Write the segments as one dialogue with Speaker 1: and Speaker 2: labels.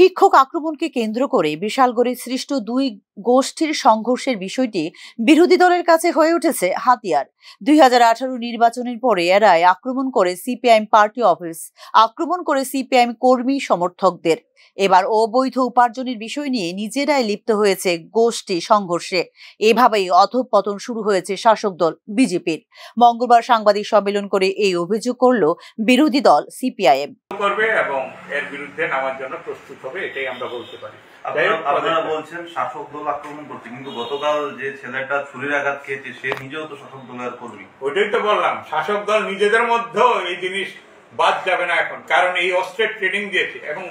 Speaker 1: শিক্ষক আক্রমণকে কেন্দ্র করে বিশালগড়ে সৃষ্ট দুই গোষ্ঠীর সংঘর্ষের বিষয়টি বিরোধী দলের কাছে হয়ে উঠেছে হাতিয়ার। 2018 নির্বাচনের পরে এরাই আক্রমণ করে সিপিআইএম পার্টি অফিস, আক্রমণ করে সিপিআইএম কর্মী সমর্থকদের। এবার অবৈধ উপার্জনের বিষয় নিয়ে নিজেরাই লিপ্ত হয়েছে গোষ্ঠী সংঘর্ষে। এভাবেই অধঃপতন শুরু হয়েছে শাসক দল বিজেপির। মঙ্গলবার সাংবাদিক সম্মেলন করে এই অভিযোগ করল বিরোধী দল সিপিআইএম।
Speaker 2: করবে এবং এর বিরুদ্ধে নামার জন্য প্রস্তুত হবে, এটাই আমরা বলতে পারি।
Speaker 3: আপনারা বলছেন শাসক দল আক্রমণ করছে, কিন্তু গতকাল যে ছেলেটা ছুরির আঘাত খেয়েছে সে নিজেও তো শাসক দলের কর্মী।
Speaker 2: ওইটাই তো বললাম, শাসক দল নিজেদের মধ্যেও এই জিনিস বাদ যাবে না এখন, কারণ এই অস্ত্রের ট্রেনিং দিয়েছে এবং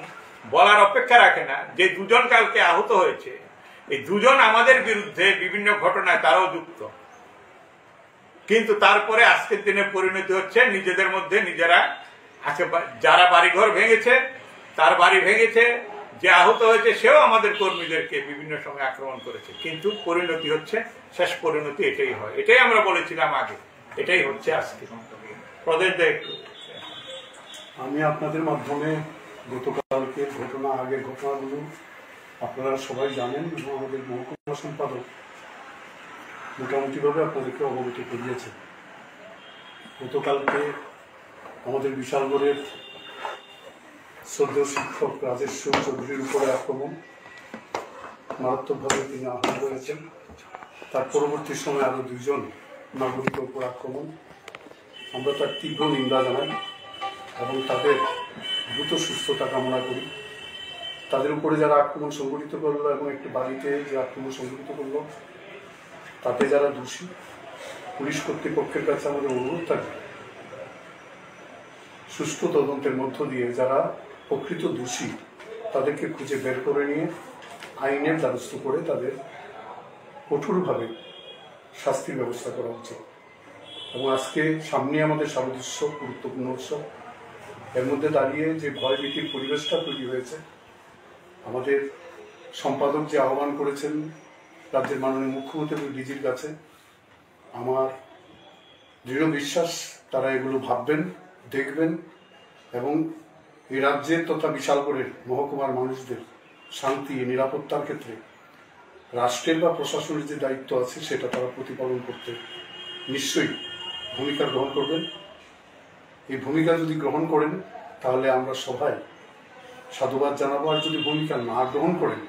Speaker 2: বলার অপেক্ষা রাখে না যে দুজন কালকে আহত হয়েছে, এই দুজন আমাদের বিরুদ্ধে বিভিন্ন ঘটনায় তারাও যুক্ত, কিন্তু তারপরে আজকের দিনে পরিণতি হচ্ছে নিজেদের মধ্যে নিজেরা আছে। যারা বাড়িঘর ভেঙেছে তার বাড়ি ভেঙেছে, যে আহত হয়েছে সেও আমাদের কর্মীদেরকে বিভিন্ন সময় আক্রমণ করেছে, কিন্তু পরিণতি হচ্ছে, শেষ পরিণতি এটাই হয়। এটাই আমরা বলেছিলাম আগে, এটাই হচ্ছে আজকে। প্রদেশ দা একটু।
Speaker 4: আমি আপনাদের মাধ্যমে গতকালকে ঘটনা, আগের ঘটনাগুলো আপনারা সবাই জানেন এবং আমাদের মহকুমা সম্পাদক মোটামুটিভাবে আপনাদেরকে অবগত করিয়েছে। গতকালকে আমাদের বিশালগড়ের শ্রদ্ধেয় শিক্ষক রাজেশ্বর চৌধুরীর উপরে আক্রমণ, মারাত্মকভাবে তিনি আহত হয়েছেন। তার পরবর্তী সময় আরও দুইজন নাগরিকের উপর আক্রমণ। আমরা তার তীব্র নিন্দা জানাই এবং তাদের দ্রুত সুস্থতা কামনা করি। তাদের উপরে যারা আক্রমণ সংঘটিত করলো এবং একটি বাড়িতে যে আক্রমণ সংঘটিত করলো, তাতে যারা দোষী, পুলিশ কর্তৃপক্ষের কাছে আমাদের অনুরোধ থাকে সুষ্ঠু তদন্তের মধ্য দিয়ে যারা প্রকৃত দোষী তাদেরকে খুঁজে বের করে নিয়ে আইনের দ্বারস্থ করে তাদের কঠোরভাবে শাস্তির ব্যবস্থা করা উচিত। এবং আজকে সামনে আমাদের সামঞ্জস্য গুরুত্বপূর্ণ উৎসব, এর মধ্যে দাঁড়িয়ে যে ভয়ভীতির পরিবেশটা তৈরি হয়েছে, আমাদের সম্পাদক যে আহ্বান করেছেন রাজ্যের মাননীয় মুখ্যমন্ত্রী এবং ডিজির কাছে, আমার দৃঢ় বিশ্বাস তারা এগুলো ভাববেন, দেখবেন এবং এই রাজ্যের তথা বিশালগড়ের মহকুমার মানুষদের শান্তি নিরাপত্তার ক্ষেত্রে রাষ্ট্রের বা প্রশাসনের যে দায়িত্ব আছে সেটা তারা প্রতিপালন করতে নিশ্চয়ই ভূমিকা গ্রহণ করবেন। এই ভূমিকা যদি গ্রহণ করেন তাহলে আমরা সবাই সাধুবাদ জানাবো, আর যদি ভূমিকা না গ্রহণ করেন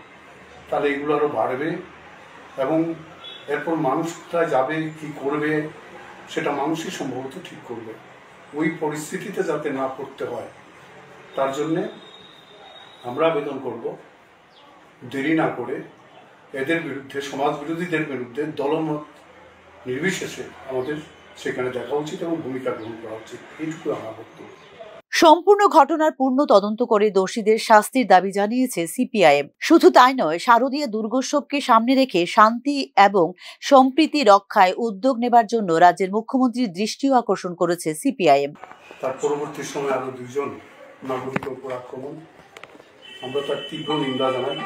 Speaker 4: তাহলে এগুলো আরও বাড়বে এবং এরপর মানুষ কোথায় যাবে, কি করবে সেটা মানুষই সম্ভবত ঠিক করবে। ওই পরিস্থিতিতে যাতে না পড়তে হয় তার জন্যে আমরা আবেদন করব দেরি না করে এদের বিরুদ্ধে, সমাজ বিরোধীদের বিরুদ্ধে দলমত নির্বিশেষে আমাদের সেখানে দেখা উচিত এবং ভূমিকা গ্রহণ করা উচিত। এইটুকু আমার বক্তব্য।
Speaker 1: সম্পূর্ণ ঘটনার পূর্ণ তদন্ত করে দোষীদের শাস্তির দাবি জানিয়েছে সিপিআইএম। শুধু তাই নয়, শারদীয়া দুর্গোৎসবকে সামনে রেখে শান্তি এবং সম্প্রীতি রক্ষায় উদ্যোগ নেবার জন্য রাজ্যের মুখ্যমন্ত্রীর দৃষ্টিও আকর্ষণ করেছে সিপিআইএম।
Speaker 4: তার পরবর্তী সময় আরও দুইজন নাগরিকের উপর আক্রমণ, আমরা তার তীব্র নিন্দা জানাই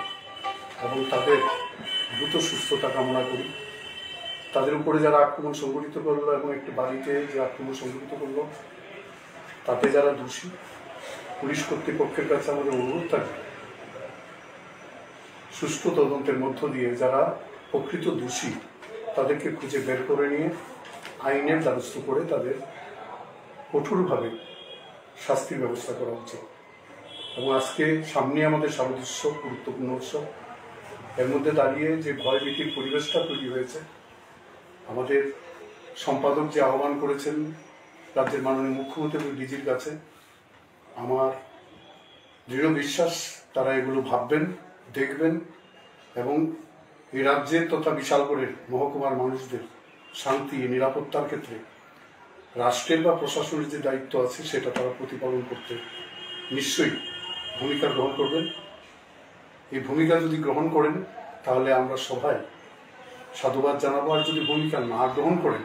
Speaker 4: এবং তাদের দ্রুত সুস্থতা কামনা করি। তাদের উপরে যারা আক্রমণ সংঘটিত করলো এবং একটি বাড়িতে যে আক্রমণ সংঘটিত করলো, তাতে যারা দোষী, পুলিশ কর্তৃপক্ষের কাছে আমাদের অনুরোধ থাকে সুষ্ঠু তদন্তের মধ্য দিয়ে যারা প্রকৃত দোষী তাদেরকে খুঁজে বের করে নিয়ে আইনের দ্বারস্থ করে তাদের কঠোরভাবে শাস্তির ব্যবস্থা করা উচিত। এবং আজকে সামনে আমাদের সামঞ্জস্য গুরুত্বপূর্ণ উৎসব, এর মধ্যে দাঁড়িয়ে যে ভয়ভীতির পরিবেশটা তৈরি হয়েছে, আমাদের সম্পাদক যে আহ্বান করেছেন রাজ্যের মাননীয় মুখ্যমন্ত্রী এবং ডিজির কাছে, আমার দৃঢ় বিশ্বাস তারা এগুলো ভাববেন, দেখবেন এবং এই রাজ্যের তথা বিশালগড়ের মহকুমার মানুষদের শান্তি নিরাপত্তার ক্ষেত্রে রাষ্ট্রের বা প্রশাসনের যে দায়িত্ব আছে সেটা তারা প্রতিপালন করতে নিশ্চয়ই ভূমিকা গ্রহণ করবেন। এই ভূমিকা যদি গ্রহণ করেন তাহলে আমরা সবাই সাধুবাদ জানাবো, আর যদি ভূমিকা না গ্রহণ করেন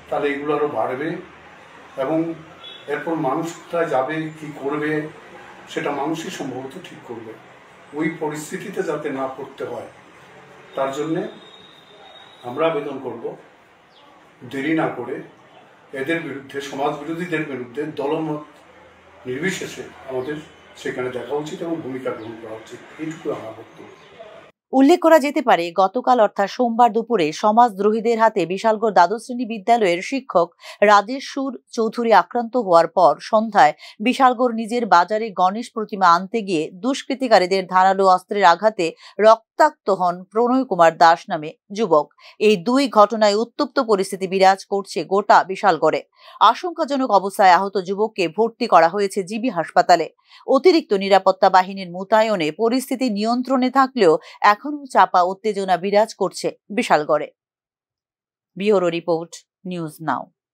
Speaker 4: তাহলে এগুলো আরও বাড়বে এবং এরপর মানুষ কোথায় যাবে, কি করবে সেটা মানুষই সম্ভবত ঠিক করবে। ওই পরিস্থিতিতে যাতে না পড়তে হয় তার জন্যে আমরা আবেদন করব দেরি না করে এদের বিরুদ্ধে, সমাজ বিরোধীদের বিরুদ্ধে দলমত নির্বিশেষে আমাদের সেখানে দেখা উচিত এবং ভূমিকা গ্রহণ করা উচিত, এইটুকু আমার বক্তব্য।
Speaker 1: উল্লেখ করা যেতে পারে, গতকাল অর্থাৎ সোমবার দুপুরে সমাজদ্রোহীদের হাতে বিশালগড় দ্বাদশ শ্রেণী বিদ্যালয়ের শিক্ষক রাজেশ সুর চৌধুরী আক্রান্ত হওয়ার পর সন্ধ্যায় বিশালগড় নিজের বাজারে গণেশ প্রতিমা আনতে গিয়ে দুষ্কৃতিকারীদের ধারালো অস্ত্রের আঘাতে রক্তাক্ত হন প্রণয় কুমার দাস নামে যুবক। এই দুই ঘটনায় উত্তপ্ত পরিস্থিতি বিরাজ করছে গোটা বিশালগড়ে। আশঙ্কাজনক অবস্থায় আহত যুবককে ভর্তি করা হয়েছে জিবি হাসপাতালে। অতিরিক্ত নিরাপত্তা বাহিনীর মোতায়েনে পরিস্থিতি নিয়ন্ত্রণে থাকলেও এখনো চাপা উত্তেজনা বিরাজ করছে বিশালগড়ে। ব্যুরো রিপোর্ট, নিউজ নাও।